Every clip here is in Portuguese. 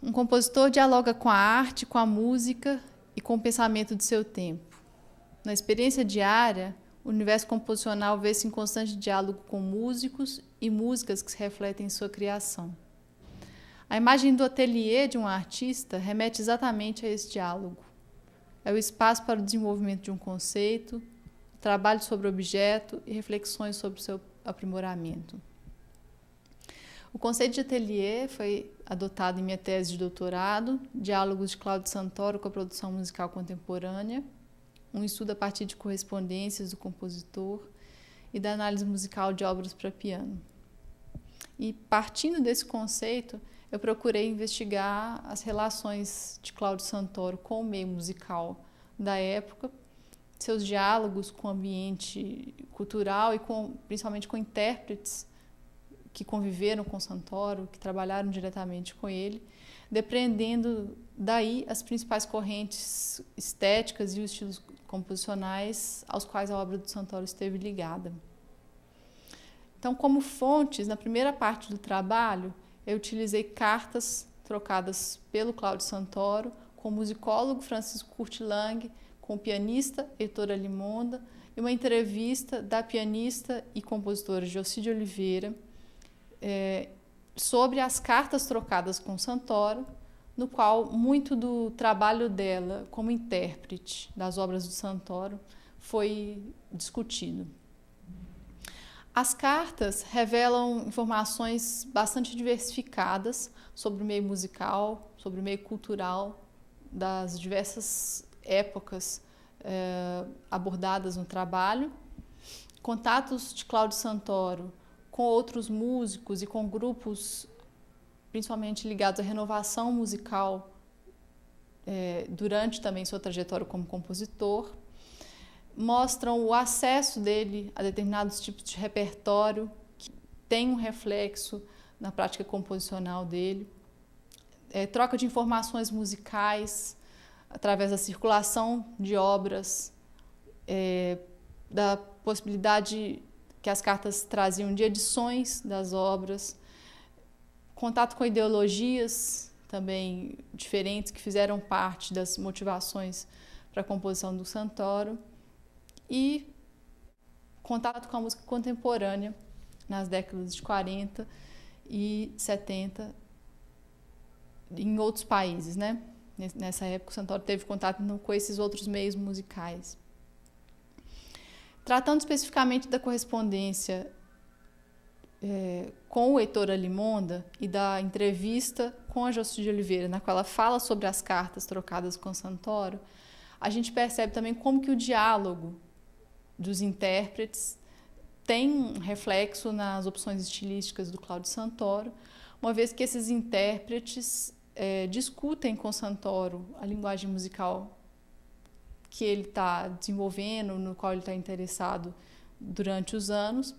Um compositor dialoga com a arte, com a música e com o pensamento de seu tempo. Na experiência diária, o universo composicional vê-se em constante diálogo com músicos e músicas que se refletem em sua criação. A imagem do ateliê de um artista remete exatamente a esse diálogo. É o espaço para o desenvolvimento de um conceito, trabalho sobre o objeto e reflexões sobre o seu aprimoramento. O conceito de ateliê foi adotado em minha tese de doutorado, Diálogos de Cláudio Santoro com a produção musical contemporânea, um estudo a partir de correspondências do compositor e da análise musical de obras para piano. E partindo desse conceito, eu procurei investigar as relações de Cláudio Santoro com o meio musical da época, seus diálogos com o ambiente cultural e principalmente com intérpretes que conviveram com Santoro, que trabalharam diretamente com ele, depreendendo daí as principais correntes estéticas e os estilos composicionais aos quais a obra do Santoro esteve ligada. Então, como fontes, na primeira parte do trabalho, eu utilizei cartas trocadas pelo Cláudio Santoro com o musicólogo Francisco Curtilang, com o pianista Heitor Alimonda e uma entrevista da pianista e compositora Jocide Oliveira sobre as cartas trocadas com Santoro, no qual muito do trabalho dela como intérprete das obras do Santoro foi discutido. As cartas revelam informações bastante diversificadas sobre o meio musical, sobre o meio cultural das diversas épocas abordadas no trabalho, contatos de Cláudio Santoro com outros músicos e com grupos principalmente ligados à renovação musical durante também sua trajetória como compositor, mostram o acesso dele a determinados tipos de repertório que tem um reflexo na prática composicional dele, troca de informações musicais através da circulação de obras, da possibilidade que as cartas traziam de edições das obras, contato com ideologias também diferentes que fizeram parte das motivações para a composição do Santoro e contato com a música contemporânea nas décadas de 40 e 70 em outros países, né? Nessa época o Santoro teve contato com esses outros meios musicais. Tratando especificamente da correspondência com o Heitor Alimonda e da entrevista com a Jocide Oliveira, na qual ela fala sobre as cartas trocadas com Santoro, a gente percebe também como que o diálogo dos intérpretes tem um reflexo nas opções estilísticas do Cláudio Santoro, uma vez que esses intérpretes discutem com Santoro a linguagem musical que ele está desenvolvendo, no qual ele está interessado durante os anos.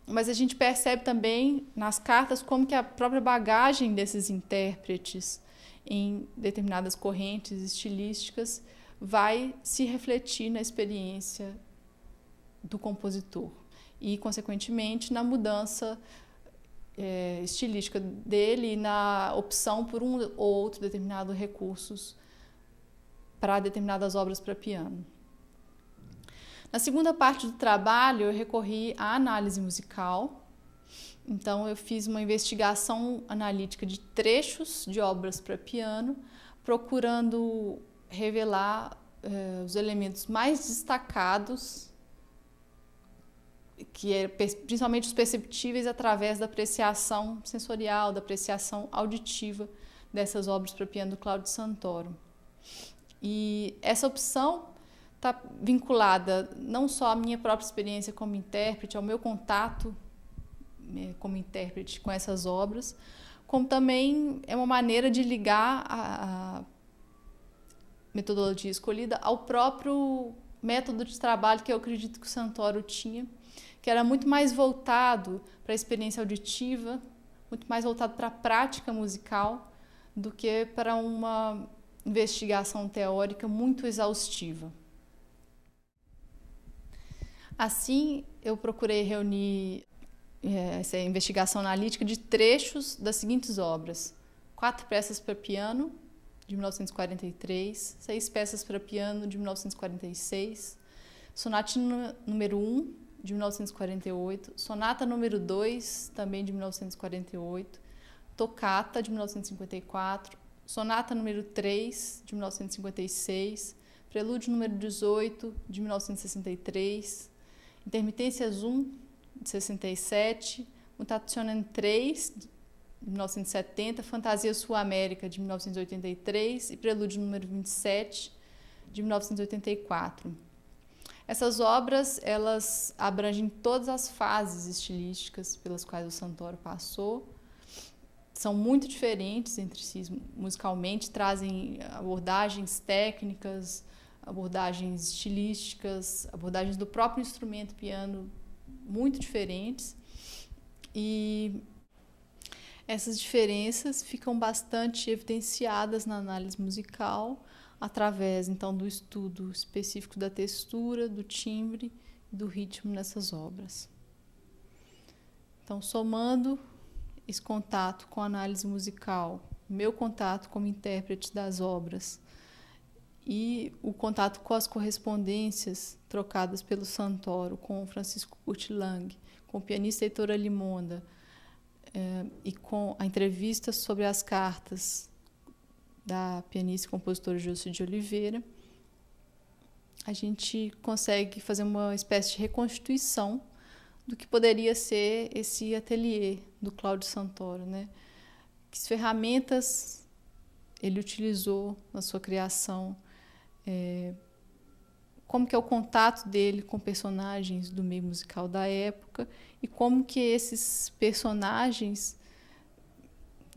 Mas a gente percebe também nas cartas como que a própria bagagem desses intérpretes em determinadas correntes estilísticas vai se refletir na experiência do compositor e, consequentemente, na mudança estilística dele e na opção por um ou outro determinado recursos para determinadas obras para piano. Na segunda parte do trabalho, eu recorri à análise musical. Então, eu fiz uma investigação analítica de trechos de obras para piano, procurando revelar os elementos mais destacados, principalmente os perceptíveis através da apreciação sensorial, da apreciação auditiva dessas obras para piano do Cláudio Santoro. E essa opção está vinculada não só à minha própria experiência como intérprete, ao meu contato como intérprete com essas obras, como também é uma maneira de ligar a metodologia escolhida ao próprio método de trabalho que eu acredito que o Santoro tinha, que era muito mais voltado para a experiência auditiva, muito mais voltado para a prática musical, do que para uma investigação teórica muito exaustiva. Assim, eu procurei reunir essa investigação analítica de trechos das seguintes obras: 4 peças para piano, de 1943, 6 peças para piano, de 1946, Sonatina número 1, de 1948, Sonata número 2, também de 1948, Tocata, de 1954, Sonata número 3, de 1956, Prelúdio número 18, de 1963, Intermitências 1, de 67, Mutationen 3, de 1970, Fantasia Sul-América, de 1983 e Prelúdio número 27, de 1984. Essas obras, elas abrangem todas as fases estilísticas pelas quais o Santoro passou. São muito diferentes entre si musicalmente, trazem abordagens técnicas, abordagens estilísticas, abordagens do próprio instrumento piano muito diferentes. E essas diferenças ficam bastante evidenciadas na análise musical, através, então, do estudo específico da textura, do timbre e do ritmo nessas obras. Então, somando esse contato com a análise musical, meu contato como intérprete das obras e o contato com as correspondências trocadas pelo Santoro com Francisco Curti-Lang, com o pianista Heitor Alimonda, e com a entrevista sobre as cartas da pianista e compositora Júcia de Oliveira, a gente consegue fazer uma espécie de reconstituição do que poderia ser esse ateliê do Cláudio Santoro, né? Que ferramentas ele utilizou na sua criação, como que é o contato dele com personagens do meio musical da época e como que esses personagens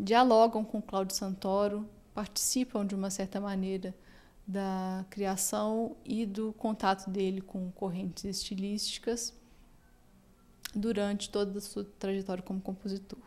dialogam com Cláudio Santoro, participam de uma certa maneira da criação e do contato dele com correntes estilísticas durante toda a sua trajetória como compositor.